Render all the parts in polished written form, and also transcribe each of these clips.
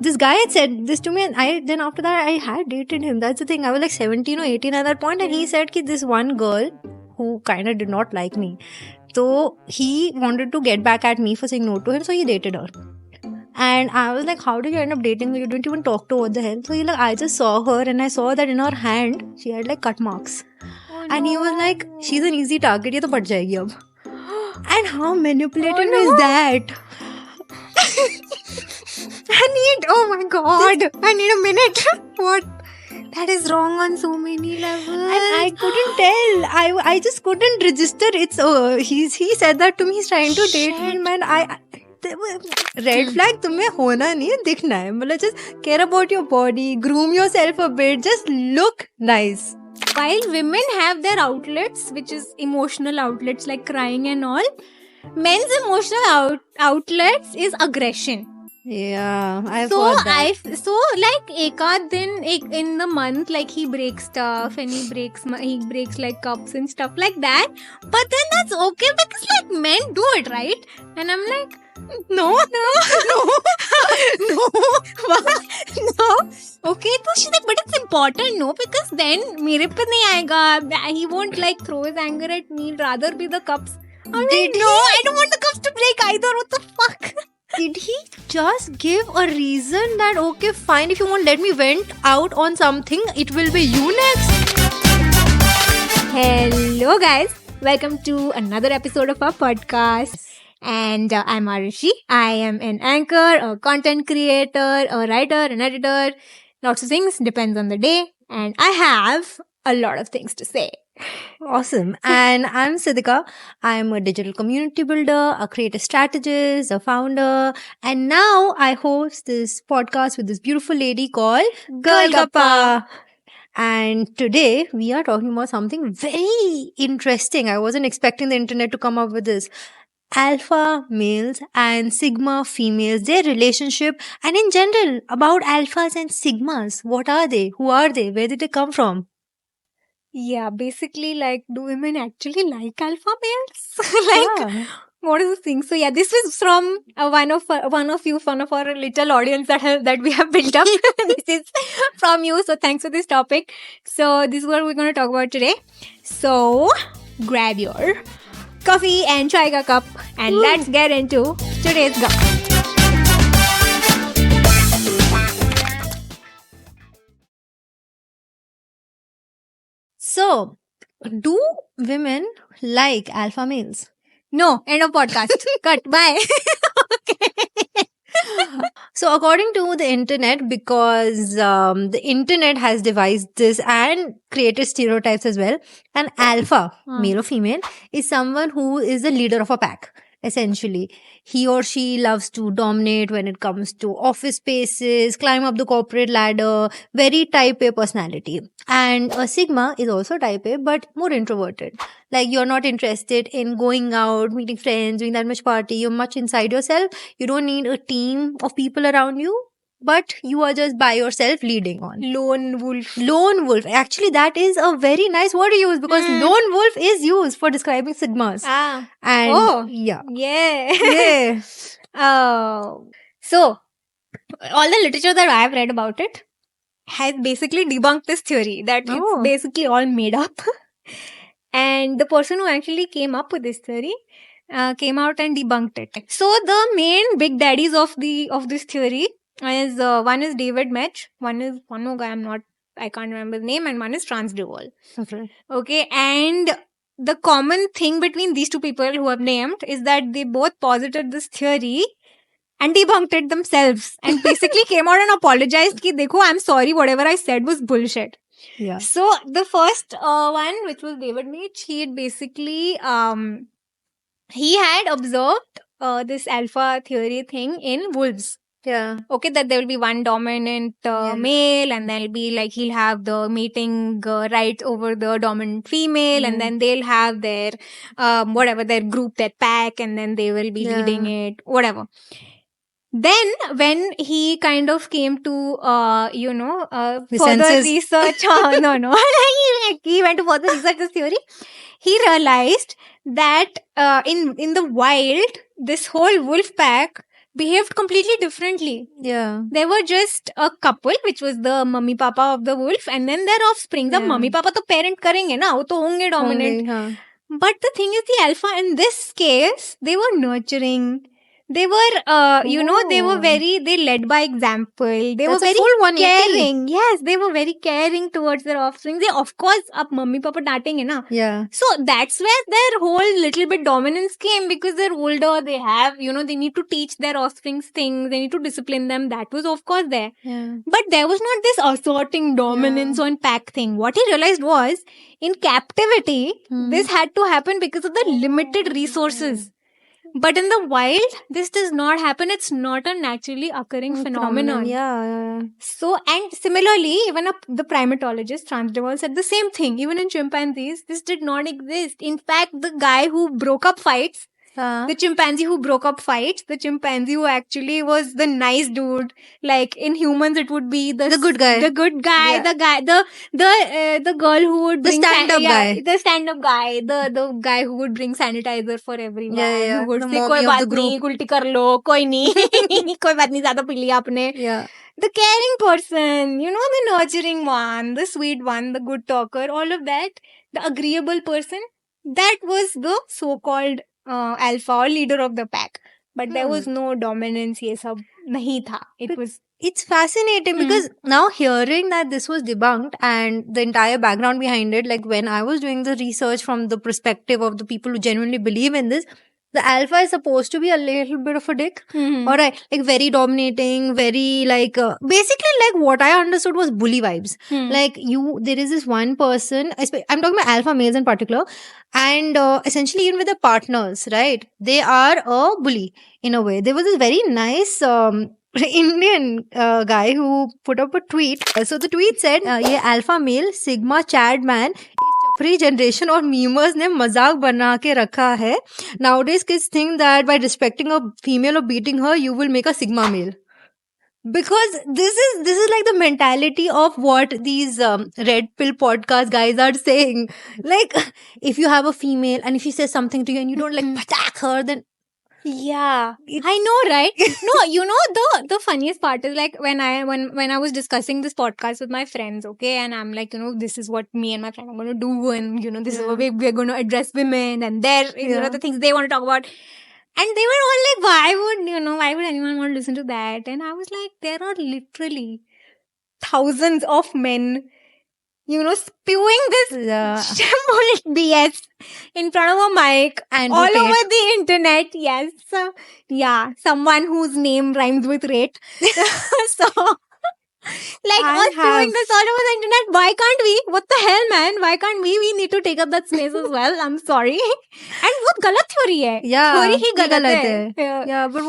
this guy had said this to me, and then after that I had dated him. That's the thing. I was like 17 or 18 at that point, and he said that this one girl who kind of did not like me, so he wanted to get back at me for saying no to him, so he dated her. And I was like, how did you end up dating her? You didn't even talk to her. What the hell? So he like, I just saw her and I saw that in her hand she had like cut marks. And he was like, she's an easy target, ye to pad jayegi ab. And how manipulative is that? Oh my god, I need a minute. What? That is wrong on so many levels. And I couldn't tell. I just couldn't register. It's he said that to me. He's trying to date me, man. Red flag तुम्हें होना नहीं है, दिखना है. मतलब just care about your body, groom yourself a bit, just look nice. While women have their outlets, which is emotional outlets like crying and all, men's emotional outlets is aggression. Yeah, I've So heard that. like ekad din in the month, like he breaks stuff and he breaks like cups and stuff like that. But then that's okay because like men do it, right? And I'm like, no. Okay, so she's like, but it's important, no? Because then mere pe nahi aayega. He won't like throw his anger at me. Rather be the cups. I'm like, no, I don't want the cups to break either. What the fuck? Did he just give a reason that okay, fine, if you won't let me vent out on something, it will be you next? Hello guys, welcome to another episode of our podcast. And I'm Arushi. I am an anchor, a content creator, a writer, an editor. Lots of things, depends on the day. And I have a lot of things to say. Awesome. And I'm Siddhika. I'm a digital community builder, a creative strategist, a founder, and now I host this podcast with this beautiful lady called Girl Gappa. And today we are talking about something very interesting. I wasn't expecting the internet to come up with this. Alpha males and sigma females, their relationship, and in general about alphas and sigmas. What are they? Who are they? Where did they come from? Yeah, basically, like, do women actually like alpha males? What is the thing? So yeah, this is from one of our little audience that we have built up. This is from you, so thanks for this topic. So this is what we're going to talk about today. So grab your coffee and chai ka cup and let's get into today's gup. So, do women like alpha males? No, end of podcast. Cut. Bye. So, according to the internet, because the internet has devised this and created stereotypes as well, an alpha, male or female, is someone who is the leader of a pack. Essentially, he or she loves to dominate when it comes to office spaces, climb up the corporate ladder, very type A personality. And a sigma is also type A, but more introverted. Like, you're not interested in going out, meeting friends, doing that much party. You're much inside yourself. You don't need a team of people around you, but you are just by yourself leading on. Lone wolf. Lone wolf. Actually, that is a very nice word to use because lone wolf is used for describing sigmas. And yeah. Yeah. So, all the literature that I've read about it has basically debunked this theory that it's basically all made up. And the person who actually came up with this theory came out and debunked it. So the main big daddies of this theory is one is David Mech, one more guy I can't remember the name, and one is Franz de Waal. Okay, and the common thing between these two people who I've named is that they both posited this theory and debunked it themselves and basically came out and apologized ki dekho, I'm sorry, whatever I said was bullshit. Yeah. So the first one, which was David Mech, he had basically he had observed this alpha theory thing in wolves. Yeah. Okay, that there will be one dominant male, and there'll be like he'll have the mating rights over the dominant female, and then they'll have their their group, their pack, and then they will be leading it, whatever. Then when he kind of came to further research, he went to further research this theory. He realized that in the wild, this whole wolf pack behaved completely differently. Yeah. They were just a couple, which was the mummy papa of the wolf, and then their offspring. The Yeah. mummy papa to parent karenge na, wo to honge dominant. Only, huh. But the thing is, the alpha in this case, they were nurturing. They were, they were they led by example. They That's were a very full 180. caring. Yes, they were very caring towards their offspring. They, of course, up mummy papa datenge na. Yeah. So that's where their whole little bit dominance came, because they're older. They have, they need to teach their offsprings things. They need to discipline them. That was, of course, there. Yeah. But there was not this asserting dominance on pack thing. What he realized was, in captivity, this had to happen because of the limited resources. But in the wild, this does not happen. It's not a naturally occurring phenomenon. Yeah. So, and similarly, even the primatologist Transderval said the same thing. Even in chimpanzees, this did not exist. In fact, the guy who broke up fights, the chimpanzee who broke up fights, the chimpanzee who actually was the nice dude. Like in humans, it would be the good guy. the good guy, Yeah. the girl who would The bring stand-up guy. the stand-up guy, the guy who would bring sanitizer for everyone. Yeah. Who would The say, mommy "कोई of बात the group." नहीं, उल्टी कर लो, कोई नहीं, कोई बात नहीं, ज़्यादा पी लिया आपने." Yeah. The caring person, the nurturing one, the sweet one, the good talker, all of that, the agreeable person, that was the so-called alpha or leader of the pack. But there was no dominance, ye sab nahi tha. It was... It's fascinating because now hearing that this was debunked and the entire background behind it, like when I was doing the research from the perspective of the people who genuinely believe in this, the alpha is supposed to be a little bit of a dick. Alright, like very dominating, very like, basically like what I understood was bully vibes. Like there is this one person, I'm talking about alpha males in particular, and essentially even with their partners, right? They are a bully in a way. There was this very nice, Indian guy who put up a tweet. So the tweet said, "ये alpha male sigma chad man इस Chapri generation और memers ने मजाक बना के रखा है. Nowadays kids think that by respecting a female or beating her, you will make a sigma male." Because this is like the mentality of what these red pill podcast guys are saying. Like if you have a female and if she says something to you and you don't like attack her, then yeah, I know, right? No, the funniest part is like when I was discussing this podcast with my friends, okay, and I'm like, this is what me and my friend are going to do, and this is what we're going to address women and their the things they want to talk about. And they were all like, why would anyone want to listen to that? And I was like, there are literally thousands of men, spewing this BS in front of a mic and all rotate. over the internet. Yes. Someone whose name rhymes with rate. So, all spewing this all over the internet. Why can't we? What the hell, man? Why can't we? We need to take up that space as well. I'm sorry. And what galat theory hai. Yeah, theory ही गलत है. Yeah, but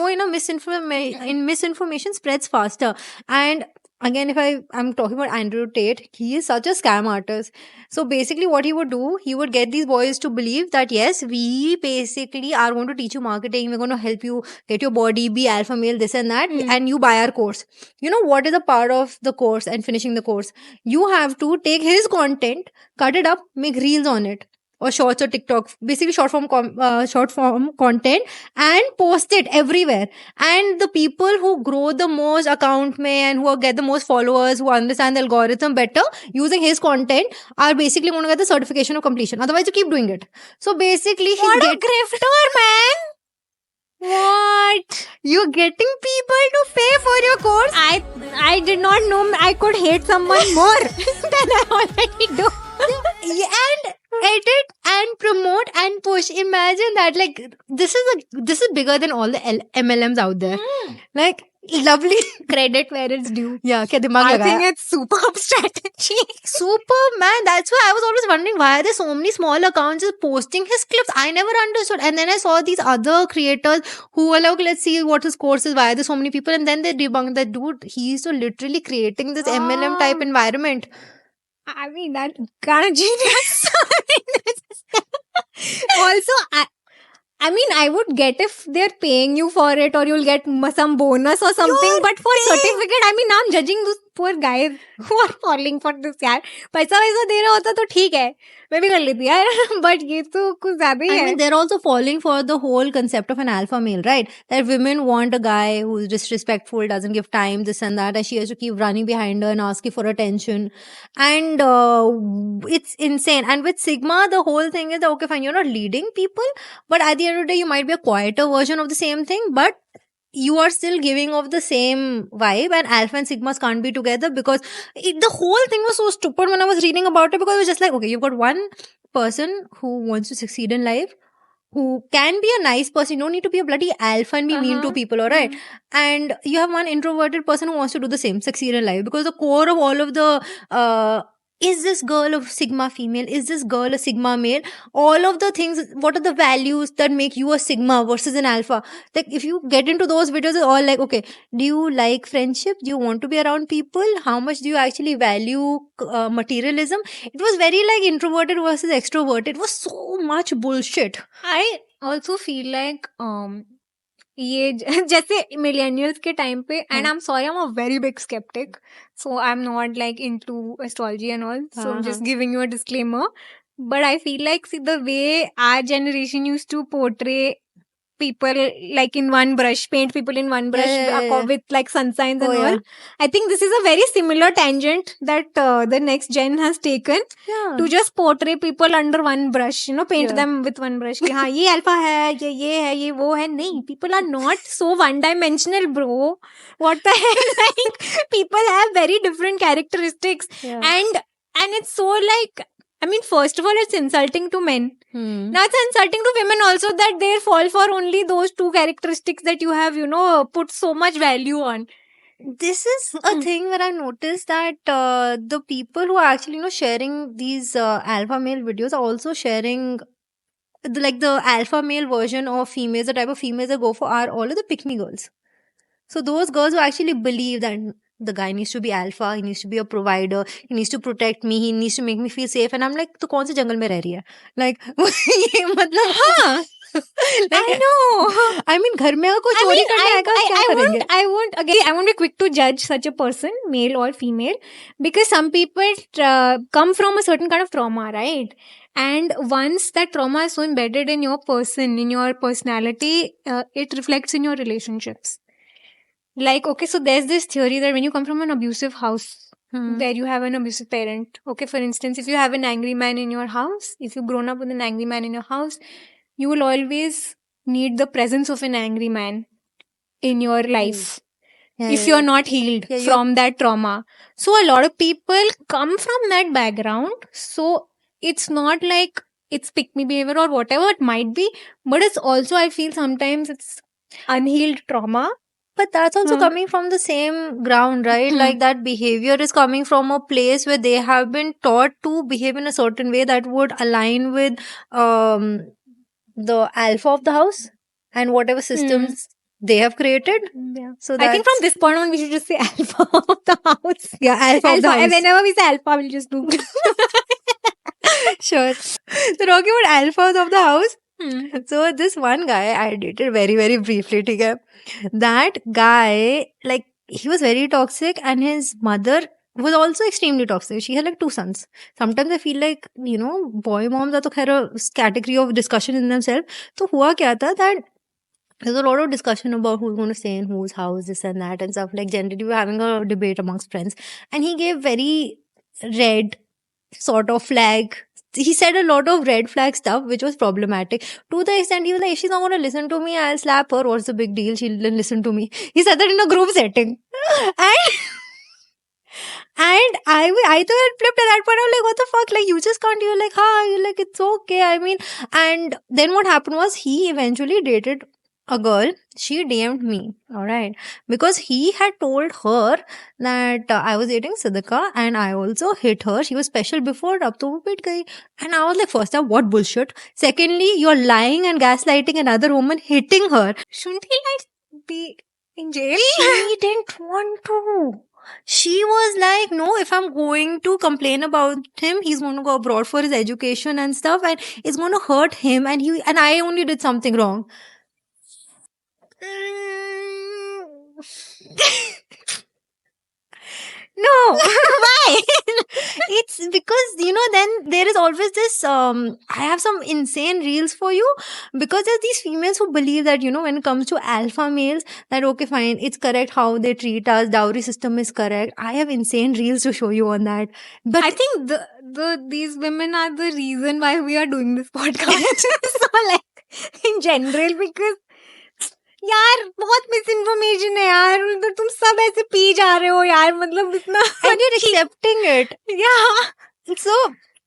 misinformation spreads faster. And again, if I'm talking about Andrew Tate, he is such a scam artist. So basically what he would do, he would get these boys to believe that yes, we basically are going to teach you marketing, we're going to help you get your body, be alpha male, this and that, and you buy our course. You know what is a part of the course and finishing the course? You have to take his content, cut it up, make reels on it. Or shorts or TikTok, basically short form content, and post it everywhere. And the people who grow the most account and who get the most followers, who understand the algorithm better using his content, are basically going to get the certification of completion. Otherwise, you keep doing it. So basically, what a grifter, man! What? You're getting people to pay for your course. I did not know I could hate someone more than I already do. And edit and promote and push. Imagine that, like, this is bigger than all the MLMs out there. Like, lovely. Credit where it's due. Yeah, क्या दिमाग I लगाया. think it's superb strategy. Super, man. That's why I was always wondering why are there so many small accounts just posting his clips. I never understood. And then I saw these other creators who were like, let's see what his course is. Why are there so many people? And then they debunked that, dude, he's so literally creating this MLM type environment. I mean, that kind of genius. Also, I mean, I would get if they're paying you for it or you'll get some bonus or something. But for certificate, I mean, now I'm judging poor guys who are falling for this यार. पैसा वैसा दे रहा होता तो ठीक है, मैं भी कर लेती यार. But ये तो कुछ ज्यादा ही I है. mean, they're also falling for the whole concept of an alpha male, right? That women want a guy who's disrespectful, doesn't give time, this and that, and she has to keep running behind her and asking for attention. And it's insane. And with Sigma, the whole thing is that, okay, fine, you're not leading people, but at the end of the day, you might be a quieter version of the same thing, but you are still giving off the same vibe, and alpha and sigmas can't be together because the whole thing was so stupid when I was reading about it, because it was just like, okay, you've got one person who wants to succeed in life, who can be a nice person. You don't need to be a bloody alpha and be mean to people, all right? And you have one introverted person who wants to do the same, succeed in life, because the core of all of the is this girl a sigma female? Is this girl a sigma male? All of the things, what are the values that make you a sigma versus an alpha? Like, if you get into those videos, it's all like, okay, do you like friendship? Do you want to be around people? How much do you actually value materialism? It was very like introverted versus extrovert. It was so much bullshit. I also feel like ये जैसे millennials के time पे, and I'm sorry, I'm a very big skeptic, so I'm not like into astrology and all, so I'm just giving you a disclaimer. But I feel like, see, the way our generation used to portray people like in one brush, paint people in one brush with like sun signs and all. I think this is a very similar tangent that the next gen has taken to just portray people under one brush, you know, paint them with one brush. कि हाँ ये alpha है, ये है, ये वो है. नहीं, people are not so one dimensional, bro. What the hell? Like, people have very different characteristics, and it's so like, I mean, first of all, it's insulting to men. Now it's insulting to women also that they fall for only those two characteristics that you have, you know, put so much value on. This is a thing where I noticed that the people who are actually, you know, sharing these alpha male videos are also sharing the alpha male version of females, the type of females they go for are all of the pick-me girls. So those girls who actually believe that the guy needs to be alpha, he needs to be a provider, he needs to protect me, he needs to make me feel safe. And I'm like, तो कौन से जंगल में रह रही है? Like, ये मतलब हाँ. Like, I know. I mean, घर में अगर कोई चोरी करने आएगा क्या करेंगे? I won't be quick to judge such a person, male or female, because some people come from a certain kind of trauma, right? And once that trauma is so embedded in your person, in your personality, it reflects in your relationships. Like, okay, so there's this theory that when you come from an abusive house, where you have an abusive parent, okay, for instance, if you have an angry man in your house, if you've grown up with an angry man in your house, you will always need the presence of an angry man in your life if you're not healed from that trauma. So a lot of people come from that background. So it's not like it's pick me behavior or whatever it might be, but it's also, I feel sometimes it's unhealed trauma. But that's also coming from the same ground, right? Like, that behavior is coming from a place where they have been taught to behave in a certain way that would align with the alpha of the house and whatever systems they have created. Yeah. So I think from this point on, we should just say alpha of the house. Yeah, alpha of the house. Whenever we say alpha, we'll just do Sure. So talking about alphas of the house. So this one guy I dated very, very briefly, okay? That guy, like, he was very toxic, and his mother was also extremely toxic. She had like 2 sons. Sometimes I feel like, you know, boy moms are to a category of discussion in themselves. So hua kya tha that there's a lot of discussion about who's going to stay in whose house, this and that and stuff. Like, generally we were having a debate amongst friends, and he gave very red sort of flag. He said a lot of red flag stuff, which was problematic. To the extent he was like, if she's not going to listen to me, I'll slap her. What's the big deal? She'll listen to me. He said that in a group setting. And I thought it flipped at that point. I was like, what the fuck? Like, you just can't. You're like, you're like, it's okay. I mean, and then what happened was he eventually dated a girl. She DM'd me, alright, because he had told her that I was dating Sidika and I also hit her. She was special before, ab to wo pit gayi. And I was like, first up, what bullshit? Secondly, you're lying and gaslighting another woman, hitting her. Shouldn't he like be in jail? She didn't want to. She was like, no, if I'm going to complain about him, he's going to go abroad for his education and stuff, and it's going to hurt him, and I only did something wrong. No, Why? It's because, then there is always this, I have some insane reels for you, because there's these females who believe that, when it comes to alpha males, that okay, fine, it's correct how they treat us, dowry system is correct. I have insane reels to show you on that. But I think these women are the reason why we are doing this podcast. So like in general, because यार बहुत miss information है यार, तो तुम सब ऐसे P जा रहे हो यार, मतलब इतना and you're accepting it. yeah. So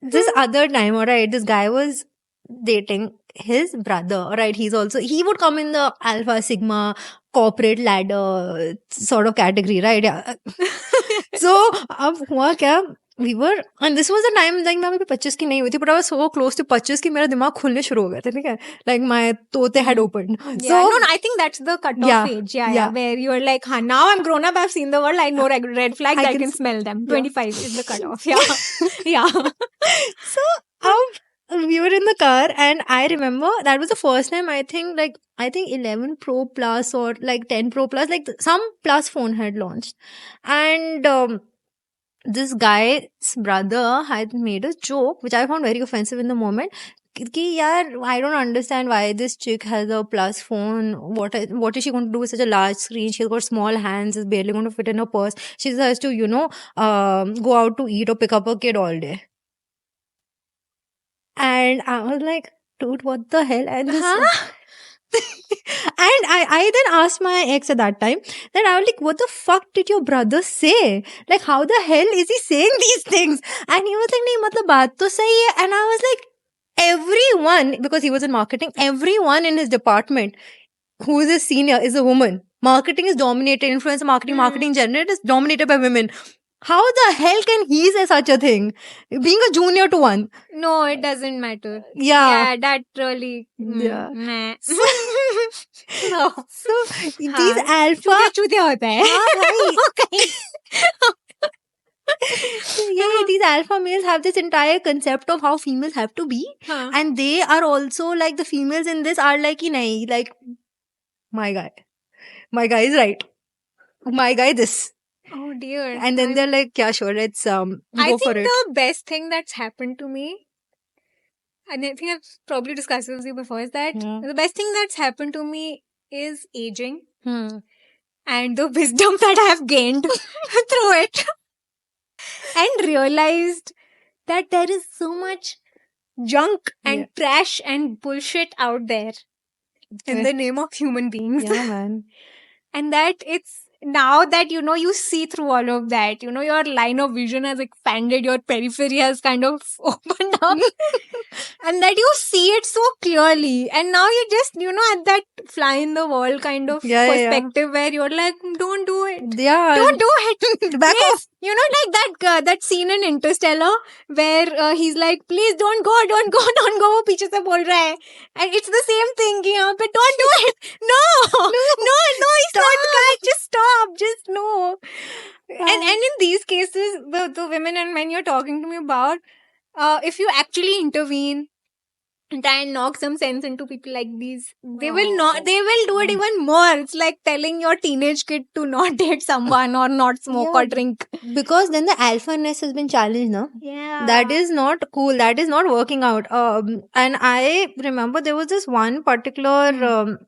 this other time, alright, this guy was dating his brother, alright. He would come in the alpha sigma corporate ladder sort of category, right? Yeah. So अब हुआ क्या, we were, and this was the time like मैं अभी 25 की नहीं हुई थी, but I was so close to 25 कि मेरा दिमाग खुलने शुरू हो गया था, ठीक है, like my तोते had opened. Yeah, So no, I think that's the cutoff age. Yeah, where you're like, now I'm grown up, I've seen the world, I know red flags, I can smell them. 25 is the cutoff. Yeah, yeah. So we were in the car, and I remember that was the first time I think 11 Pro Plus or like 10 Pro Plus, like some plus phone had launched, and this guy's brother had made a joke which I found very offensive in the moment. Ki yaar, I don't understand why this chick has a plus phone. What is she going to do with such a large screen? She's got small hands, is barely going to fit in her purse. She has to, go out to eat or pick up a kid all day. And I was like, dude, what the hell? And this, and I then asked my ex at that time that I was like, what the fuck did your brother say? Like, how the hell is he saying these things? And he was like, nahi, matlab baat to sahi hai. And I was like, everyone, because he was in marketing, everyone in his department who is a senior is a woman. Marketing is dominated, influencer marketing general is dominated by women. How the hell can he say such a thing? Being a junior to one. No, it doesn't matter. Yeah. Yeah, that really. Yeah. Meh. No. So these alpha. चूतिया होता है. Yeah, these alpha males have this entire concept of how females have to be, and they are also like, the females in this are like, nahi, like my guy is right. My guy this. Oh dear. And then they're like, yeah, sure, let's I go think for it. the best thing that's happened to me, and I think I've probably discussed this with you before, is that the best thing that's happened to me is aging and the wisdom that I've gained through it, and realized that there is so much junk and trash and bullshit out there in the name of human beings. Yeah, man. And that it's now that you see through all of that, your line of vision has expanded, your periphery has kind of opened up, and that you see it so clearly, and now you just at that fly in the wall kind of perspective where you're like, don't do it, don't do it, back please. off. Like that scene in Interstellar where he's like, please don't go, वो पीछे से बोल रहा है, and it's the same thing कि यहाँ पे don't do it, no, he's not the guy, just stop, just no. And in these cases, the women and men you're talking to me about, if you actually intervene and try and knock some sense into people like these, they will do it even more. It's like telling your teenage kid to not date someone or not smoke or drink. Because then the alpha-ness has been challenged, no? Yeah. That is not cool. That is not working out. And I remember there was this one particular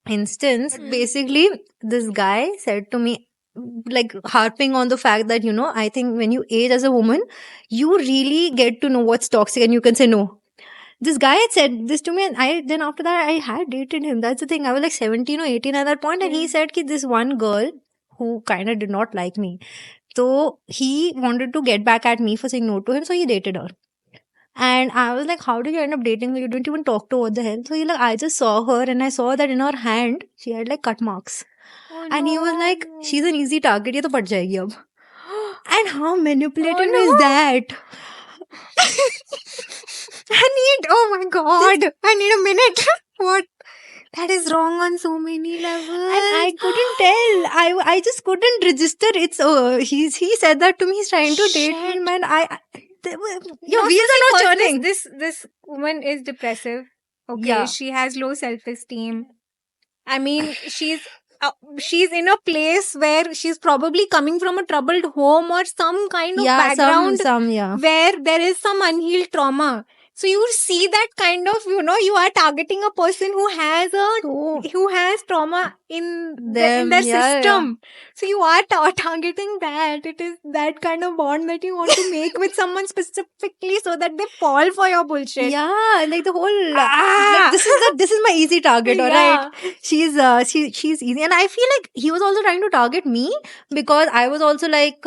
instance. Basically, this guy said to me, like harping on the fact that, I think when you age as a woman, you really get to know what's toxic and you can say no. This guy had said this to me, and then after that I had dated him. That's the thing. I was like 17 or 18 at that point, and he said that this one girl who kind of did not like me, so he wanted to get back at me for saying no to him, so he dated her. And I was like, how did you end up dating her? You didn't even talk to her. What the hell? So he like, I just saw her and I saw that in her hand she had like cut marks. And he was like, she's an easy target, ye to pad jayegi ab. And how manipulative is that? Oh my god, I need a minute. What? That is wrong on so many levels. And I couldn't tell. I just couldn't register. It's he said that to me. He's trying to date him, and your wheels are not turning. This woman is depressive. Okay, she has low self-esteem. I mean, she's she's in a place where she's probably coming from a troubled home or some kind of Yeah, background yeah. where there is some unhealed trauma. So you see that kind of, you are targeting a person who has trauma in their system. So you are targeting that. It is that kind of bond that you want to make with someone specifically so that they fall for your bullshit. Yeah, like the whole like, this is my easy target, alright. She's easy, and I feel like he was also trying to target me because I was also like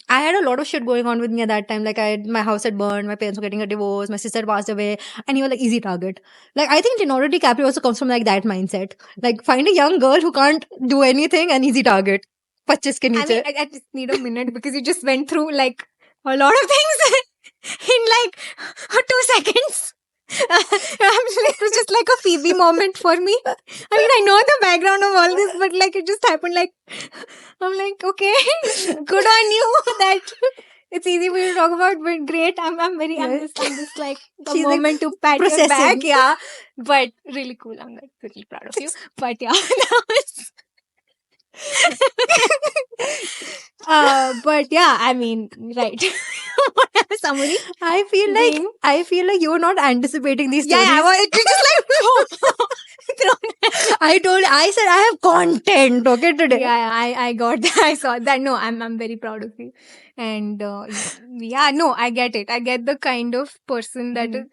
I had a lot of shit going on with me at that time. Like my house had burned, my parents were getting a divorce, my sister had passed away, and he was like easy target. Like I think Leonardo DiCaprio also comes from like that mindset. Like find a young girl who can't do anything and easy target. 25 ke niche. I just need a minute because you just went through like a lot of things in like 2 seconds. It was just like a Phoebe moment for me. I mean, I know the background of all this, but like it just happened. Like I'm like, okay, good on you. That it's easy for you to talk about, but great. I'm just like a She's moment like to pat your back, processing. yeah. But really cool. I'm like really proud of you. But yeah, that was. But yeah, I mean, right. Summary. I feel like you're not anticipating these stories. Yeah, well, it's just like I said I have content, okay, today. Yeah, I got that. I saw that. No, I'm very proud of you. And yeah, no, I get it. I get the kind of person that is.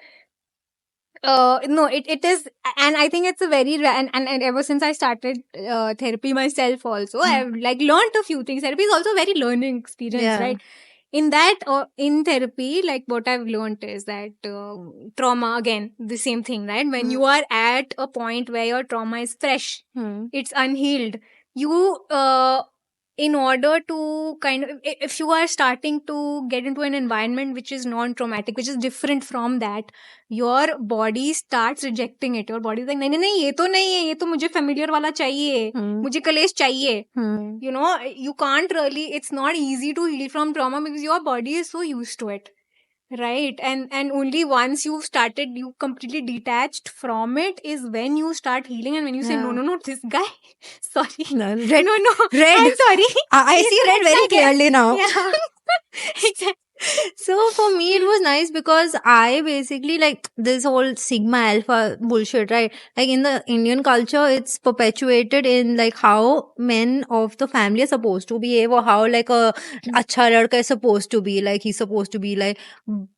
No, it is, and I think it's a very and ever since I started therapy myself, also I've like learned a few things. Therapy is also a very learning experience, right? In that, in therapy, like what I've learned is that trauma, again, the same thing, right? When you are at a point where your trauma is fresh, it's unhealed, you in order to kind of, if you are starting to get into an environment which is non-traumatic, which is different from that, your body starts rejecting it. Your body is like, नहीं नहीं नहीं, ये तो नहीं है, ये तो मुझे familiar वाला चाहिए, मुझे कलेश चाहिए. You know, you can't really, it's not easy to heal from trauma because your body is so used to it. Right. And only once you've started, you completely detached from it is when you start healing. And when you say, no, this guy, sorry. No, red. Red. I'm sorry. I see red very clearly now. Yeah. Exactly. So for me, it was nice because I basically like this whole Sigma Alpha bullshit, right? Like in the Indian culture, it's perpetuated in like how men of the family are supposed to behave, or how like a acha ladka is supposed to be. Like he's supposed to be like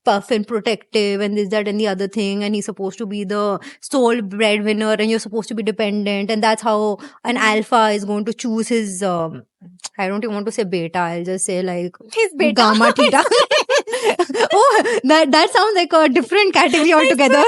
buff and protective and this, that and the other thing. And he's supposed to be the sole breadwinner and you're supposed to be dependent. And that's how an alpha is going to choose his, I don't even want to say beta. I'll just say like his beta. Gamma theta. Oh, that sounds like a different category altogether.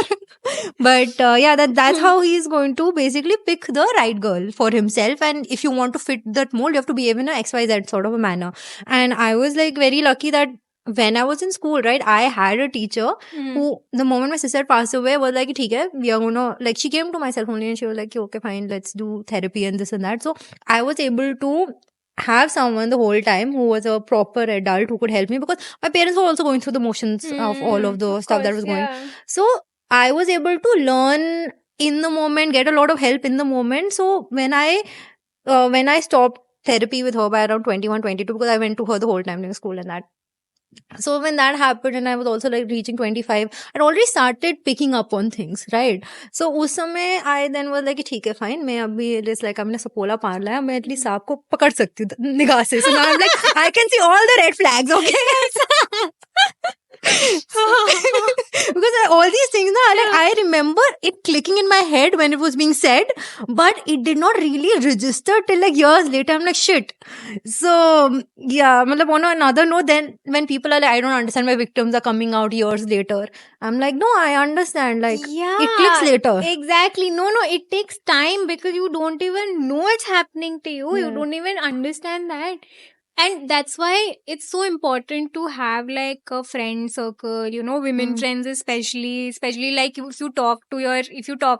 But yeah, that's how he's going to basically pick the right girl for himself. And if you want to fit that mold, you have to behave in a XYZ sort of a manner. And I was like very lucky that when I was in school, right, I had a teacher who, the moment my sister passed away, was like, "ठीक है, we are gonna," like, she came to myself only and she was like, "Okay, fine, let's do therapy and this and that." So I was able to have someone the whole time who was a proper adult who could help me, because my parents were also going through the motions of all of the stuff that was going. So I was able to learn in the moment, get a lot of help in the moment. So when I stopped therapy with her by around 21, 22, because I went to her the whole time during school and that. So when that happened and I was also like reaching 25, I'd already started picking up on things, right? So उस समय I then was like, ठीक है, fine, मैं अभी it's like मैंने सपोला पार लाया, मैं at least सांप को पकड़ सकती हूँ निगाह से. So now I'm like, I can see all the red flags, okay? Because all these things, like, I remember it clicking in my head when it was being said, but it did not really register till like years later. I'm like, shit. So yeah, on another note, then when people are like, I don't understand why victims are coming out years later, I'm like, no, I understand. Like, it clicks later. Exactly. No, it takes time because you don't even know it's happening to you. You don't even understand that. And that's why it's so important to have like a friend circle, women friends especially like if you talk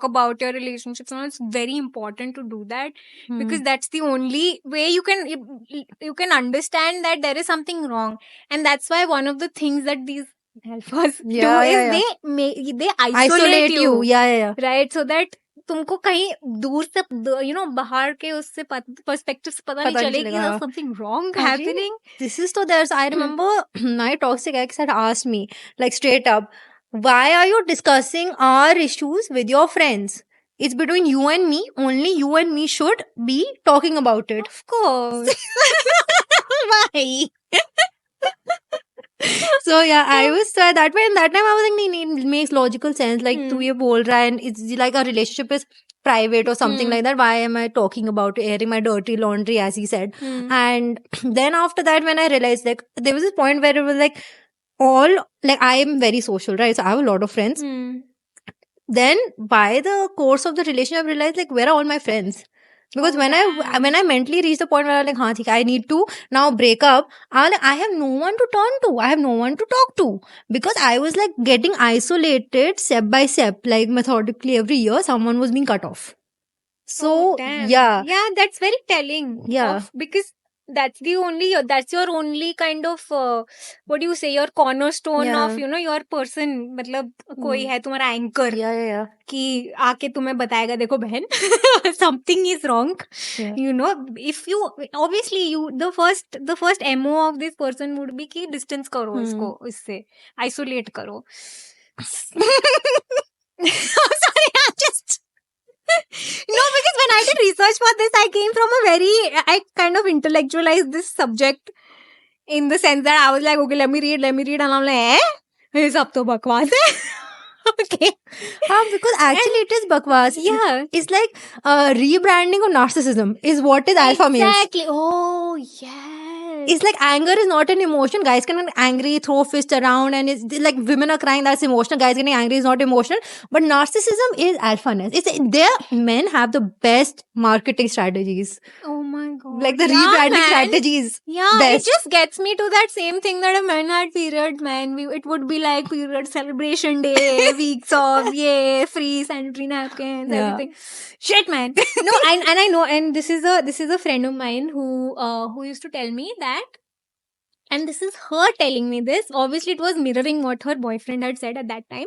about your relationships, it's very important to do that because that's the only way you can understand that there is something wrong. And that's why one of the things that these alphas do is they isolate you. Yeah. Right? So that तुमको कहीं दूर से बाहर के उससे perspective से पता नहीं पता नहीं चलेगी चलेगा। समथिंग रॉन्ग अरे, happening. this is so there's I remember my toxic ex had asked me like straight up, why are you discussing our issues with your friends? It's between you and me. Only you and me should be talking about it. Of course. Why? So yeah, I was at that way, and that time I was like, nee, it makes logical sense. Like, तू ये बोल रहा है, and it's like a relationship is private or something like that. Why am I talking about airing my dirty laundry, as he said? And then after that, when I realized, like, there was this point where it was like, I am very social, right? So I have a lot of friends. Then by the course of the relationship, I realized, like, where are all my friends? Because when I mentally reached the point where I was like, हाँ ठीक है, I need to now break up, I have no one to turn to. I have no one to talk to. Because I was like getting isolated step by step, like methodically every year, someone was being cut off. So, yeah. Yeah, that's very telling. Yeah. Because that's your only kind of, what do you say, your cornerstone of, your person. मतलब कोई है तुम्हारा anchor. Yeah. कि आके तुम्हें बताएगा देखो बहन something is wrong. Yeah. If you obviously the first MO of this person would be कि distance करो इसको इससे isolate करो. Sorry, I just no, because when I did research for this, I kind of intellectualized this subject in the sense that I was like, okay, let me read, and I'm like, ये सब तो बकवास है. Okay. Because actually it is bakwas. Yeah. It's like rebranding of narcissism is what is alpha males. Exactly. Oh, yes. It's like anger is not an emotion. Guys can get angry, throw fist around, and it's like women are crying, that's emotional. Guys getting angry is not emotional. But narcissism is alphaness. Men have the best marketing strategies. Oh my god. Like the rebranding strategies. Yeah, best. It just gets me to that same thing that a man had period, man. It would be like period celebration day, weeks off, yay, free sanitary napkins, everything. Shit, man. No, and I know, and this is a friend of mine who used to tell me that, and this is her telling me this. Obviously, it was mirroring what her boyfriend had said at that time.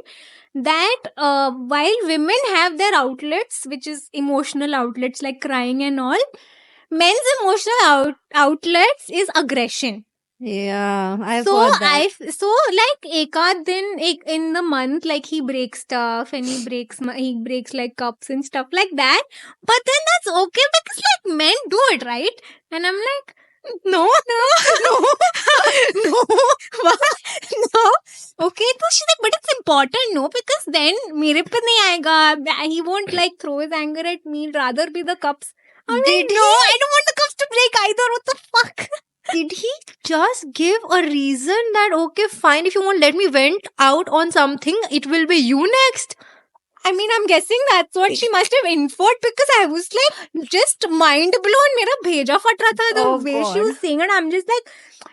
That while women have their outlets, which is emotional outlets like crying and all, men's emotional outlets is aggression. Yeah, I've heard that. So like ekad din in the month, like he breaks stuff and he breaks like cups and stuff like that. But then that's okay because like men do it, right? And I'm like, no. Okay, so she's like, but it's important, no? Because then mere pe nahi aayega. He won't like throw his anger at me. He'd rather be the cups. I'm like, no, I don't want the cups to break either. What the fuck? Did he just give a reason that, okay, fine, if you won't let me vent out on something, it will be you next? I mean, I'm guessing that's what she must have inferred because I was like just mind blown. Mera bheja fat raha tha the way she was saying it. I'm just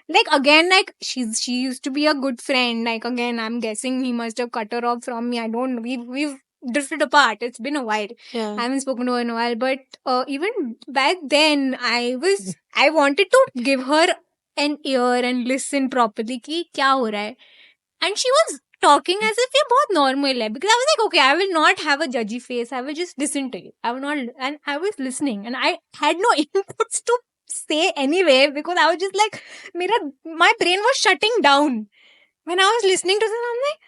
like again, like she used to be a good friend. Like again, I'm guessing he must have cut her off from me. I don't know. We've drifted apart. It's been a while. Yeah. I haven't spoken to her in a while. But even back then, I wanted to give her an ear and listen properly ki kya ho raha hai. And she was talking as if ये बहुत normal है. Because I was like, okay, I will not have a judgy face. I will just listen to you. And I was listening. And I had no inputs to say anyway. Because I was just like, my brain was shutting down. When I was listening to this, I'm like,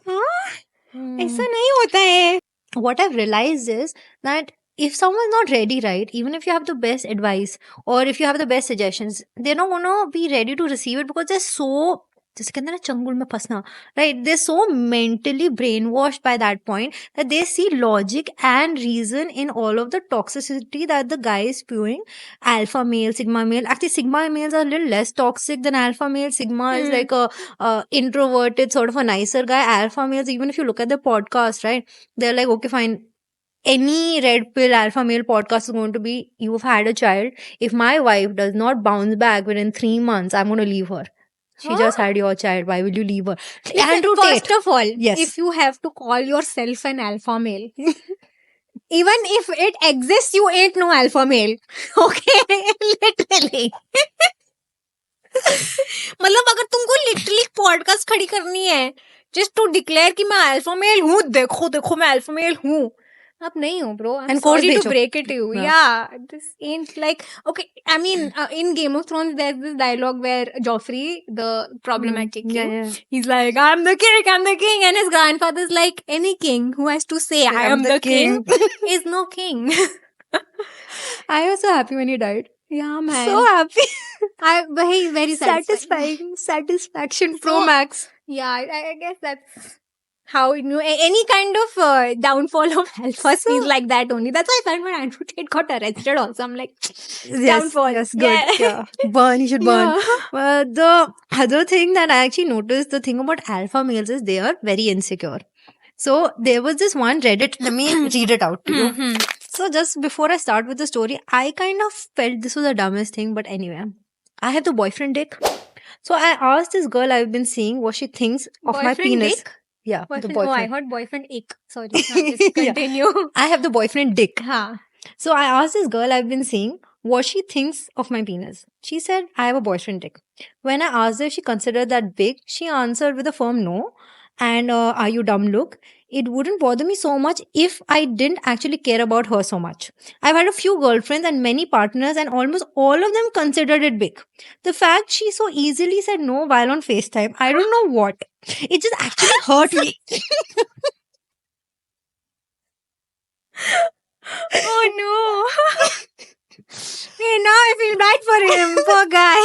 huh? ऐसा नहीं होता है. What I've realized is that if someone's not ready, right, even if you have the best advice or if you have the best suggestions, they're not going to be ready to receive it because they're so, जैसे कहते हैं ना चंगुल में फंसना, right? They're so mentally brainwashed by that point that they see logic and reason in all of the toxicity that the guy is spewing. Alpha male, sigma male. Actually, sigma males are a little less toxic than alpha male. Sigma is like a introverted, sort of a nicer guy. Alpha males, even if you look at the podcast, right, they're like, okay, fine. Any red pill alpha male podcast is going to be, you've had a child. If my wife does not bounce back within 3 months, I'm going to leave her. She just had your child. Why will you leave her? Andrew Tate. First of all, yes, if you have to call yourself an alpha male, even if it exists, you ain't no alpha male. Okay? Literally. मतलब अगर तुमको literally podcast खड़ी करनी है just to declare कि मैं alpha male हूँ, देखो मैं alpha male हूँ, अब नहीं हो, bro. I'm And course sorry to भेजो. break it to you. Yeah. Yeah, this ain't like okay. I mean, in Game of Thrones, there's this dialogue where Joffrey, the problematic king, Yeah. he's like, "I'm the king," and his grandfather's like, "Any king who has to say I am the king is no king." I was so happy when he died. Yeah, man. So happy. Very satisfying. Satisfaction So- Pro Max. Yeah, I guess that's how you know any kind of downfall of alpha feels like that only. That's why I felt when Andrew Tate got arrested also. I'm like, downfall. Yes, good. Yeah. Yeah. Burn, he should burn. Yeah. The other thing that I actually noticed, the thing about alpha males is they are very insecure. So there was this one Reddit, let me read it out to you. Mhm. So just before I start with the story, I kind of felt this was the dumbest thing, but anyway, I have the boyfriend dick. So I asked this girl I've been seeing what she thinks of my Boyfriend penis. dick? Yeah, the Boyfriend, boyfriend. Oh, I heard boyfriend ick. Sorry. Just Yeah. continue. I have the boyfriend dick. Huh. So I asked this girl I've been seeing what she thinks of my penis. She said, I have a boyfriend dick. When I asked her if she considered that big, she answered with a firm no. And are you dumb look? It wouldn't bother me so much if I didn't actually care about her so much. I've had a few girlfriends and many partners, and almost all of them considered it big. The fact she so easily said no while on FaceTime, I don't know what. It just actually hurt me. Oh no. Hey, now I feel bad for him. Poor guy.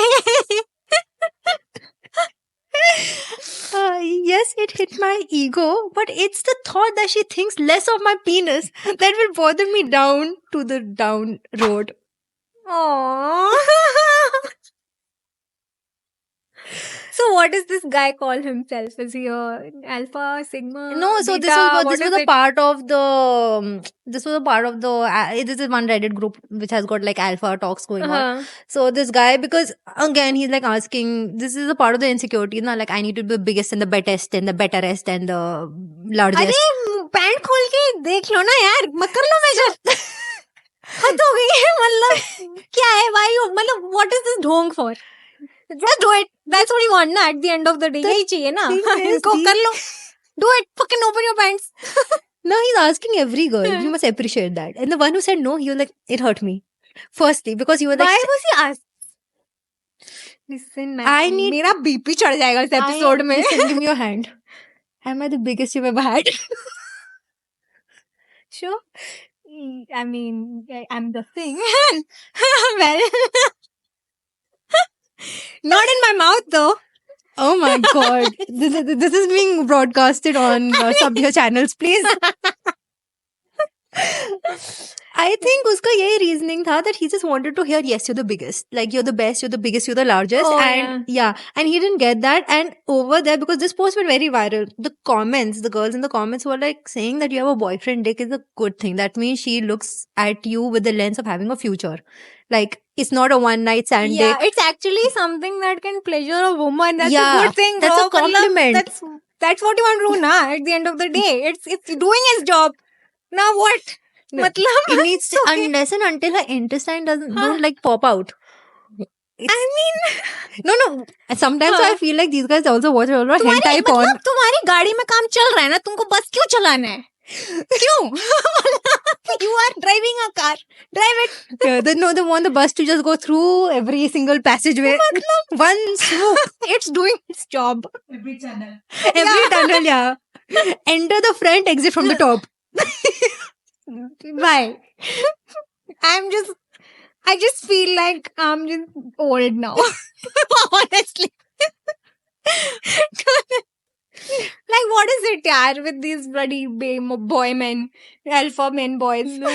Yes, it hit my ego, but it's the thought that she thinks less of my penis that will bother me down to the down road. Aww. So what does this guy call himself? Is he a alpha, sigma? No, so beta? this was What this is was a it? part of the this was a part of the this is one Reddit group which has got like alpha talks going on. Uh-huh. So this guy, because again he's like asking, this is a part of the insecurity, na, like I need to be the biggest and the bestest and the betterest and the largest. अरे pant खोल के देख लो ना यार, मत कर लो major. हद हो गई है, मतलब क्या है भाई, मतलब what is this ढोंग for? Just do it. That's what you want ना at the end of the day. यही चाहिए ना. इनको कर लो. Do it. Fucking open your pants. No, he's asking every girl. You must appreciate that. And the one who said no, he was like, it hurt me. Firstly, because you were like, Why was he asked? Listen, man. I need- मेरा BP चढ़ जाएगा इस episode में. Listen, give me your hand. Am I the biggest you've ever had? Sure. I mean, I'm the thing. Well, not in my mouth though. Oh my god. This is being broadcasted on Sabya channels, please. I think uska यही reasoning था that he just wanted to hear, yes, you're the biggest. Like, you're the best, you're the biggest, you're the largest. Oh, and and he didn't get that. And over there, because this post went very viral, the comments, the girls in the comments were like saying that you have a boyfriend dick is a good thing. That means she looks at you with the lens of having a future. Like, it's not a one night stand Yeah, dick. it's actually something that can pleasure a woman. That's Yeah, a good thing. that's bro. a compliment. That's what you want to do now. At the end of the day, it's doing his job. Now what? No, मतलब it needs to, okay. unless and until her intestine don't like pop out. I mean, No. Sometimes I feel like these guys also watch a lot of hentai porn. मतलब तुम्हारी गाड़ी में काम चल रहा है ना, तुमको बस क्यों चलाना है? क्यों? You are driving a car. Drive it. Yeah, they want the bus to just go through every single passageway. One swoop. It's doing its job. Every channel. Every tunnel, yeah. Enter the front, exit from the top. Why? I just feel like I'm just old now. Honestly. Like, what is it, yaar, with these bloody boy men, alpha men boys? No.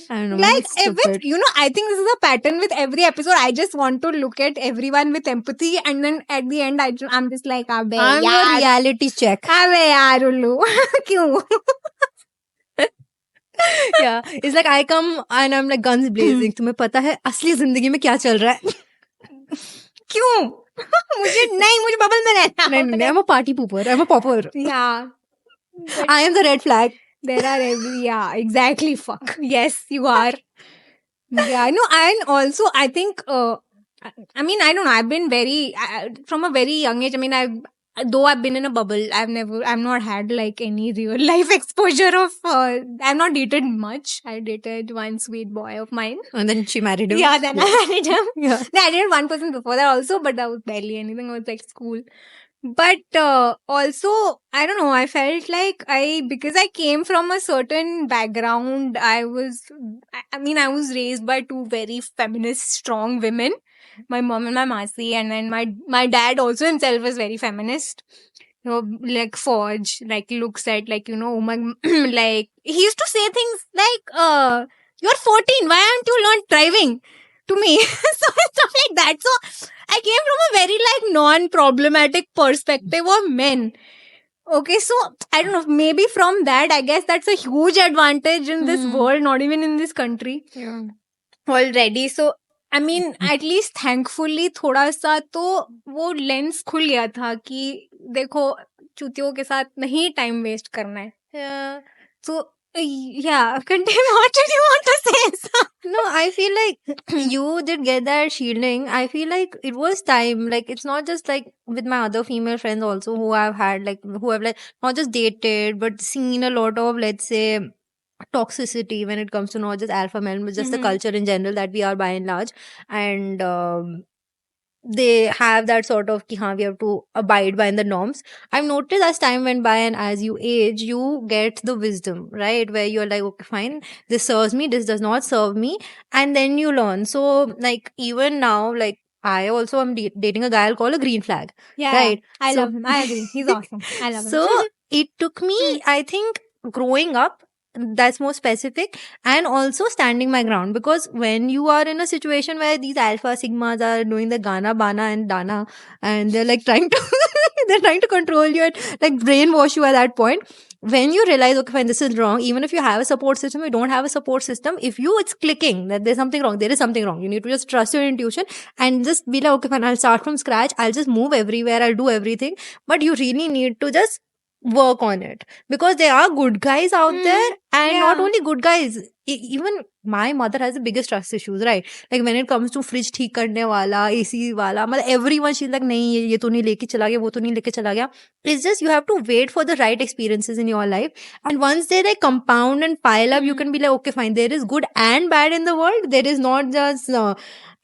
I don't know. Like, it's stupid. I think this is a pattern with every episode. I just want to look at everyone with empathy, and then at the end, I'm just like, Abe, I'm your yaar. reality check. Abe, yaar, Ullu. Kyun? Yeah. It's like I come and I'm like guns blazing. तुम्हें पता है असली जिंदगी में क्या चल रहा है? क्यों? मुझे बबल में रहना नहीं, I'm a party pooper. I'm a popper. Yeah. I am the red flag. There are exactly, fuck. Yes, you are. Yeah, no, and also I think, I mean, I don't know, I've been from a very young age, I mean, though I've been in a bubble, I've not had like any real life exposure of, I've not dated much. I dated one sweet boy of mine. And then she married him. Yeah, then I married him. Yeah. Then I dated one person before that also, but that was barely anything. It was like school. But also, I don't know, I felt like because I came from a certain background, I was raised by two very feminist, strong women, my mom and my masi, and then my dad also himself was very feminist. Like Forge, like looks at like, oh my, like he used to say things like, you're 14, why aren't you learned driving? To me. So stuff like that. So I came from a very like non-problematic perspective of men. Okay, so I don't know, maybe from that, I guess that's a huge advantage in this world, not even in this country. Yeah. Already. So I mean, at least thankfully थोड़ा सा तो वो lens खुल गया था कि देखो चूतियों के साथ नहीं टाइम वेस्ट करना है. Yeah. So yeah, continue. What did you want to say? No, I feel like you did get that shielding. I feel like it was time. Like, it's not just like with my other female friends also who I've had, like, who have like not just dated, but seen a lot of, let's say, toxicity when it comes to not just alpha male, but just the culture in general that we are by and large. And they have that sort of, ki, haan, we have to abide by the norms. I've noticed as time went by and as you age, you get the wisdom, right? Where you're like, okay, fine, this serves me, this does not serve me. And then you learn. So, like, even now, like, I also am dating a guy I'll call a green flag. Yeah, right? I love him. I agree. He's awesome. I love him. So, it took me, I think, growing up, that's more specific, and also standing my ground, because when you are in a situation where these alpha sigmas are doing the Gana, Bana and Dana, and they're like trying to they're trying to control you and like brainwash you at that point, when you realize, okay, fine, this is wrong, even if you have a support system, you don't have a support system, if it's clicking that there's something wrong, there is something wrong, you need to just trust your intuition and just be like, okay, fine, I'll start from scratch, I'll just move everywhere, I'll do everything. But you really need to just work on it, because there are good guys out there, and not only good guys, even my mother has the biggest trust issues, right? Like when it comes to fridge ठीक करने वाला, AC वाला, मतलब everyone, she's like, नहीं ये तो नहीं लेके चला गया, वो तो नहीं लेके चला गया. It's just you have to wait for the right experiences in your life, and once they like compound and pile up, you can be like, okay, fine, there is good and bad in the world. There is not just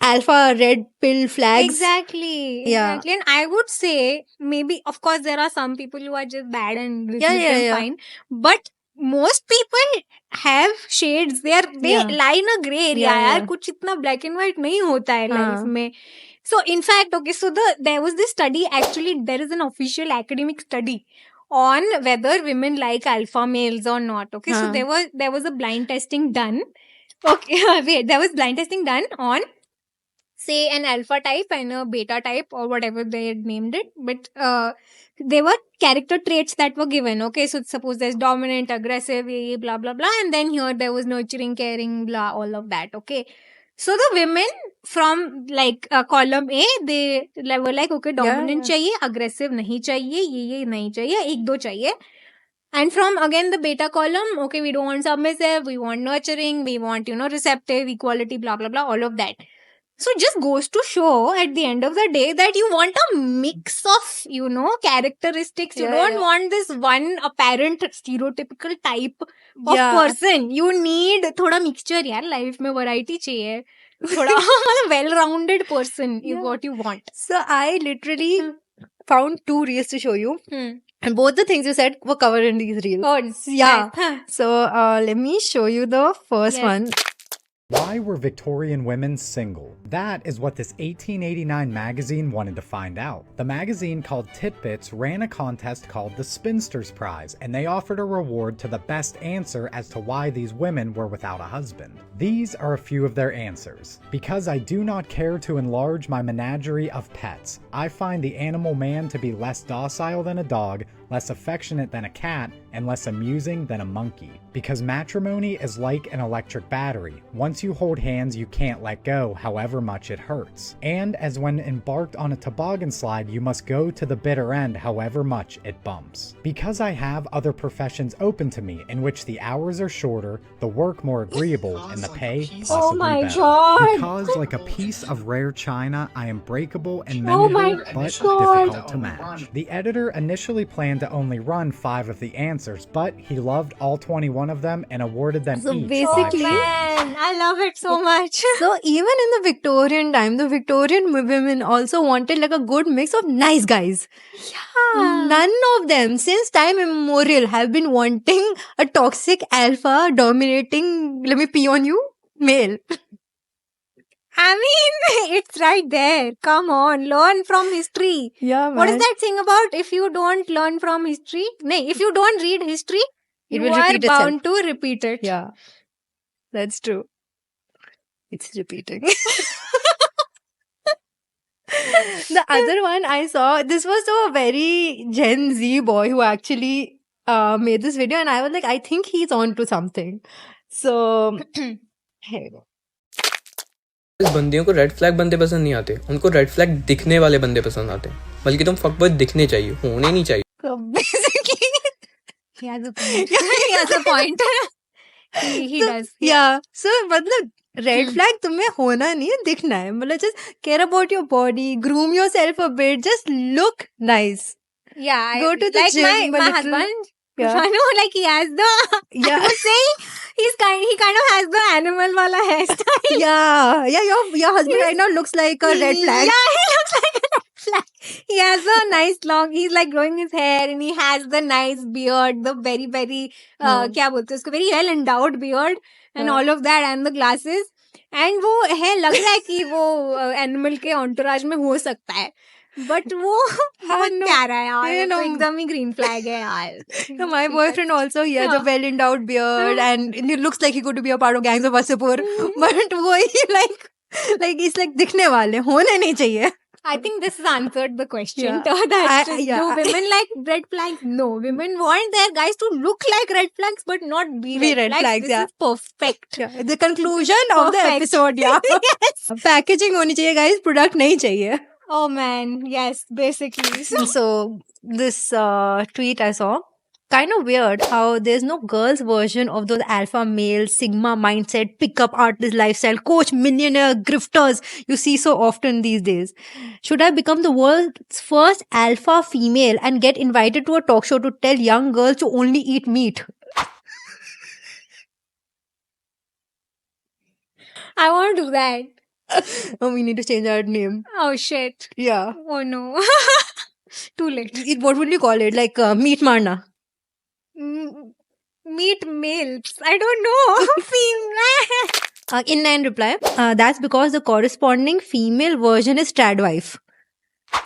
alpha red pill flags. Exactly. Yeah. And I would say, maybe, of course, there are some people who are just bad and fine. But most people have shades. They lie in a grey area. यार कुछ इतना black and white नहीं होता है life में. So in fact, okay, so there was this study, actually there is an official academic study on whether women like alpha males or not. Okay, so there was a blind testing done. Okay, wait, there was blind testing done on, say, an alpha type and a beta type or whatever they had named it. But there were character traits that were given. Okay, so suppose there's dominant, aggressive, blah, blah, blah. And then here there was nurturing, caring, blah, all of that. Okay. So the women from like column A, they were like, okay, dominant chahiye, aggressive nahi chahiye, ye nahi chahiye, ek do chahiye. And from again the beta column, okay, we don't want submissive, we want nurturing, we want, receptive, equality, blah, blah, blah, all of that. So it just goes to show at the end of the day that you want a mix of, characteristics. You don't want this one apparent stereotypical type of person. You need thoda mixture, yaar. Life mein variety chahiye. Thoda well-rounded person is what you want. So I literally found 2 reels to show you. And both the things you said were covered in these reels. Oh, yeah. So let me show you the first one. Why were Victorian women single? That is what this 1889 magazine wanted to find out. The magazine, called Titbits, ran a contest called the Spinster's Prize, and they offered a reward to the best answer as to why these women were without a husband. These are a few of their answers. Because I do not care to enlarge my menagerie of pets. I find the animal man to be less docile than a dog, less affectionate than a cat, and less amusing than a monkey. Because matrimony is like an electric battery. Once once you hold hands, you can't let go, however much it hurts. And as when embarked on a toboggan slide, you must go to the bitter end, however much it bumps. Because I have other professions open to me in which the hours are shorter, the work more agreeable, and the pay possibly my better. God. Because, like a piece of rare china, I am breakable and Oh my mendable, but God. difficult to match. The editor initially planned to only run 5 of the answers, but he loved all 21 of them and awarded them So each basically- 5 points. Man, I love it so much. So even in the Victorian time, the Victorian women also wanted like a good mix of nice guys. Yeah. None of them, since time immemorial, have been wanting a toxic alpha dominating, let me pee on you, male. I mean, it's right there. Come on, learn from history. Yeah, What is that thing about? If you don't learn from history, if you don't read history, It you will are repeat itself. bound to repeat it. Yeah, that's true. It's repeating. The other one I saw, this was a very Gen Z boy who actually made this video, and I was like, I think he's on to something. So, here we go. इस बंदियों को red flag बंदे पसंद नहीं आते, उनको red flag दिखने वाले बंदे पसंद आते हैं। बल्कि तुम फकबॉय दिखने चाहिए, होने नहीं चाहिए। So basically, He has a point. He has a point. He does. yeah. So मतलब रेड फ्लैग तुम्हें होना नहीं है, दिखना है। मतलब just care about your body, groom yourself a bit, just look nice. Yeah. Go to the like gym a my little. husband. Yeah. I know, like he has the. Yeah. I was saying he kind of has the animal wala hairstyle. Yeah, your husband right now looks like a red flag. Yeah, he looks like a red flag. He has a nice long. He's like growing his hair, and he has the nice beard, the very very क्या बोलते हैं उसको, very well endowed beard, and all of that, and the glasses. And वो है लग रहा है कि वो एनिमल के entourage में हो सकता है, but वो बहुत no. प्यारा है यार, You know. वो एकदम ही green flag है यार. So my boyfriend also, he has a well endowed beard and it looks like he could be a part of Gangs of Wasseypur. But वही like it's like दिखने वाले, होने नहीं चाहिए. I think this has answered the question. Yeah. That Yeah. do women like red flags? No, women want their guys to look like red flags, but not be red flags. This yeah. is perfect. Yeah, the conclusion of the Perfect. episode, yeah. Yes. Packaging होनी चाहिए guys, product नहीं चाहिए. Oh man, yes, basically. So this tweet I saw, kind of weird how there's no girls version of those alpha male sigma mindset pickup artist lifestyle coach millionaire grifters you see so often these days. Should I become the world's first alpha female and get invited to a talk show to tell young girls to only eat meat? I want to do that. Oh, we need to change our name. Oh shit. Yeah. Oh no. Too late. What would you call it? Like meat marna. Meet males. I don't know. Female. In reply, that's because the corresponding female version is Tradwife.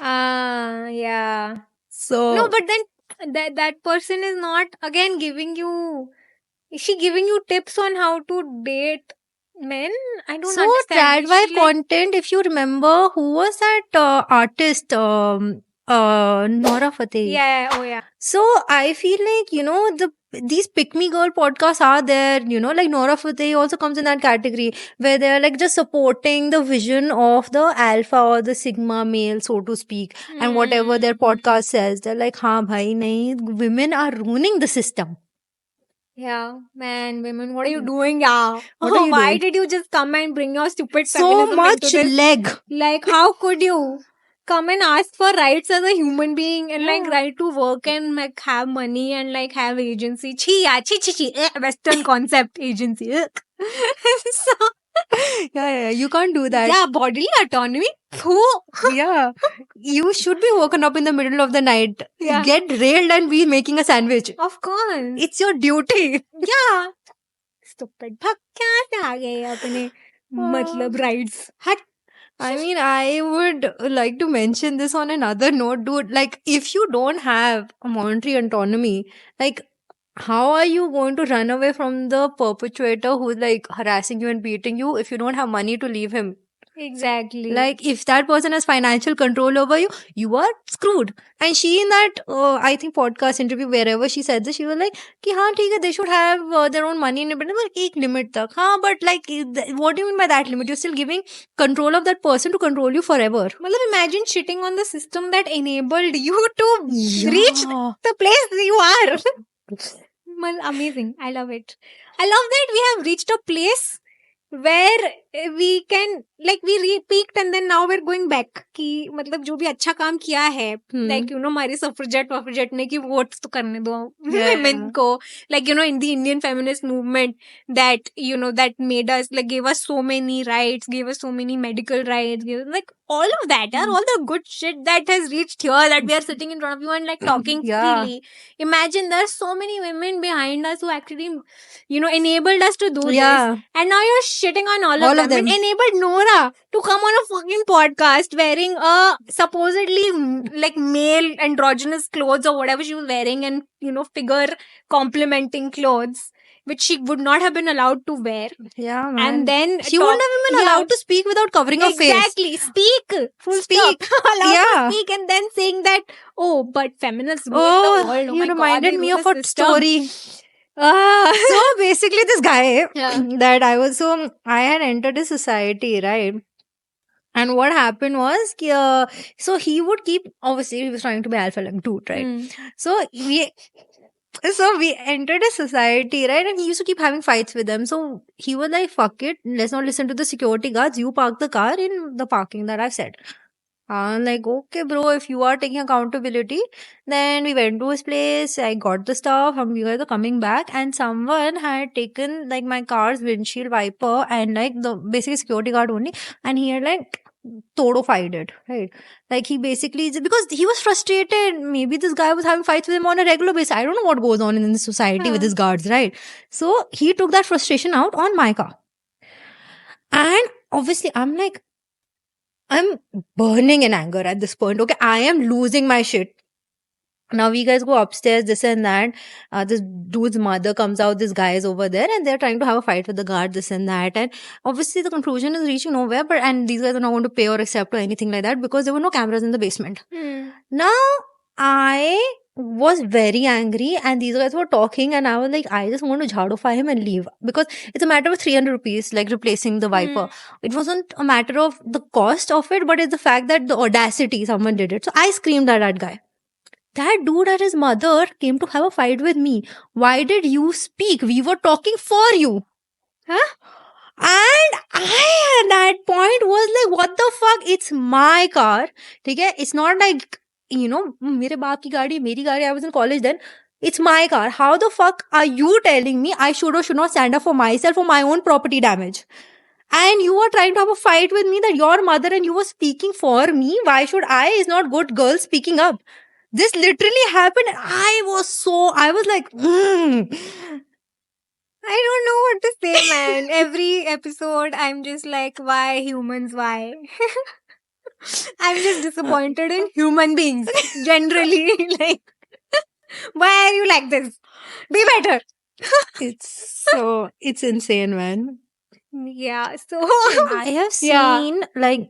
Yeah. So No, but then that person is not again giving you. Is she giving you tips on how to date men? I don't so understand. Is Tradwife she like- content, if you remember, who was that artist? Nora Fateh. Yeah. Oh yeah. So I feel like, these pick me girl podcasts are there, like Nora Fateh also comes in that category where they're like just supporting the vision of the alpha or the sigma male, so to speak, and whatever their podcast says, they're like, haan bhai, nahi, women are ruining the system. Yeah, man, women, what are you doing? Yeah. What are you Why doing? did you just come and bring your stupid So feminism much into this? leg. Like, how could you come and ask for rights as a human being and like right to work and like have money and like have agency? Chi, yeah, chi. Western concept agency. So, Yeah, you can't do that. yeah, bodily autonomy. Who? Yeah. You should be woken up in the middle of the night, Yeah. get railed and be making a sandwich. Of course. It's your duty. Yeah. Stupid. भाग क्या से आ गए अपने मतलब rights? I mean, I would like to mention this on another note, dude. Like, if you don't have a monetary autonomy, like, how are you going to run away from the perpetrator who's like harassing you and beating you if you don't have money to leave him? Exactly. Like, if that person has financial control over you, you are screwed. And she, in that, I think, podcast interview, wherever she said this, she was like, ki, haan, theek hai, they should have their own money independence, but ek limit tak. Haan, but like, what do you mean by that limit? You're still giving control of that person to control you forever. Matlab, imagine shitting on the system that enabled you to reach the place you are. Well, amazing. I love it. I love that we have reached a place where we can, like, we peaked and then now we're going back. कि मतलब जो भी अच्छा काम किया है, like, you know, हमारे suffragette ने कि votes तो करने दो women को, like, you know, in the Indian feminist movement that, you know, that made us, like, gave us so many rights, gave us so many medical rights, like, all of that, all the good shit that has reached here, that we are sitting in front of you and like talking freely. Imagine there's so many women behind us who actually, you know, enabled us to do this. And now you're shitting on all of them. Enabled Nora to come on a fucking podcast wearing a supposedly like male androgynous clothes or whatever she was wearing, and, you know, figure complementing clothes which she would not have been allowed to wear. Yeah, man. And then she wouldn't have been allowed to speak without covering her face. Exactly. Speak. Full stop. Allowed to speak, and then saying that, oh, but feminists rule the world. Oh, you my reminded God, me of a system. story. So basically, this guy that I had entered a society, right? And what happened was, so he would keep, obviously he was trying to be alpha like dude, right? So we entered a society, right? And he used to keep having fights with them. So he was like, fuck it, let's not listen to the security guards. You park the car in the parking that I've said. I'm like, okay, bro, if you are taking accountability, then we went to his place. I got the stuff, and we guys are coming back, and someone had taken like my car's windshield wiper and like the basically security guard only, and he had like todo-fied it, right? Like, he basically, because he was frustrated. Maybe this guy was having fights with him on a regular basis. I don't know what goes on in the society with his guards, right? So he took that frustration out on my car. And obviously, I'm burning in anger at this point. Okay, I am losing my shit. Now we guys go upstairs, this and that. This dude's mother comes out, this guy is over there, and they're trying to have a fight with the guard, this and that. And obviously the conclusion is reaching nowhere, and these guys are not going to pay or accept or anything like that because there were no cameras in the basement. Now, I was very angry, and these guys were talking, and I was like, I just want to jhadofy him and leave, because it's a matter of 300 rupees, like replacing the wiper. It wasn't a matter of the cost of it, but it's the fact that the audacity someone did it. So I screamed at that guy. That dude and his mother came to have a fight with me. Why did you speak? We were talking for you. Huh? And I at that point was like, what the fuck? It's my car. Okay? It's not like, you know, mere baap ki gaadi, meri gaadi. I was in college then. It's my car. How the fuck are you telling me I should or should not stand up for myself for my own property damage? And you are trying to have a fight with me that your mother and you were speaking for me. Why should I? Is not good girl speaking up. This literally happened. And I was like, I don't know what to say, man. Every episode, I'm just like, why humans? Why? I'm just disappointed in human beings, generally. Like, why are you like this? Be better. It's insane, man. Yeah, so I have seen like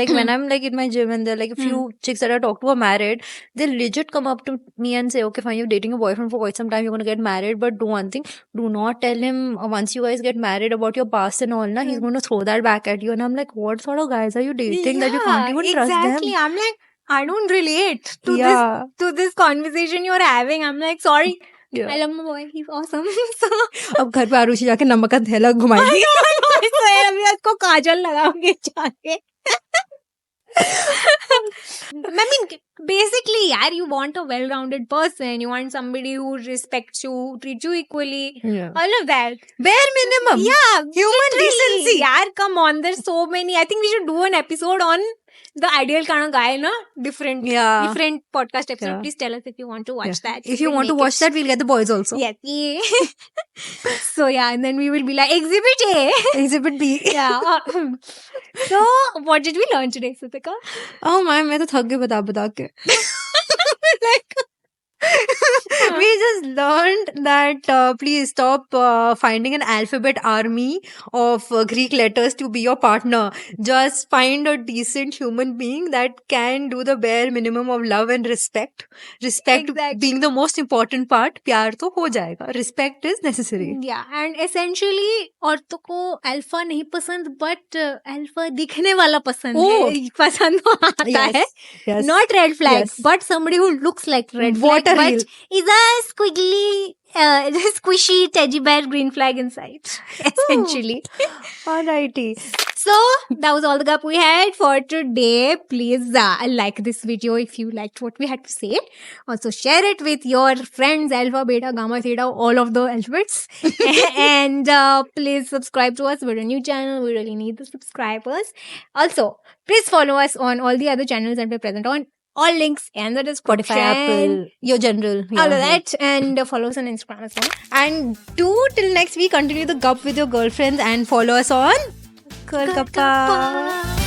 when I'm like in my gym and there are like a few chicks that I talk to are married, they legit come up to me and say, okay, fine, you're dating a boyfriend for quite some time, you're going to get married, but do one thing, do not tell him once you guys get married about your past and all, he's going to throw that back at you. And I'm like, what sort of guys are you dating that you can't even trust them? Exactly. I'm like, I don't relate to this conversation you're having. I'm like, sorry. Yeah. I love my boy. He's awesome. So, अब घर पे आरुषि जाके नमक का थैला घुमाएगी. अभी उसको काजल लगाऊंगी जाके. I mean, basically, yaar, you want a well-rounded person. You want somebody who respects you, treats you equally. Yeah. All of that. Bare minimum. Yeah. Human decency. Yaar, come on. There's so many. I think we should do an episode on the ideal kind of guy, na? Different podcast episode. Yeah. Please tell us if you want to watch that. If you want to watch that, we'll get the boys also. Yes. Yeah. So, yeah, and then we will be like, Exhibit A. Exhibit B. Yeah. So, what did we learn today, Sutika? Oh my, मैं तो थक गई बता के. Like, We just learned that please stop finding an alphabet army of Greek letters to be your partner. Just find a decent human being that can do the bare minimum of love and respect. Respect Exactly. being the most important part. प्यार तो हो जाएगा. Respect is necessary. Yeah, and essentially औरतों को alpha नहीं पसंद but alpha दिखने वाला पसंद है, पसंद आता है. Yes. Not red flag, Yes. but somebody who looks like red flag, Water but heel. is a squiggly, squishy teddy bear green flag inside. Essentially. Alrighty. So that was all the gup we had for today. Please like this video if you liked what we had to say. Also share it with your friends, alpha, beta, gamma, theta, all of the alphabets. And please subscribe to us. We're a new channel. We really need the subscribers. Also, please follow us on all the other channels that we're present on. All links in the description. Spotify, Apple, your general. All of that. And follow us on Instagram as well. And do till next week, continue the gup with your girlfriends and follow us on Girl Kappa.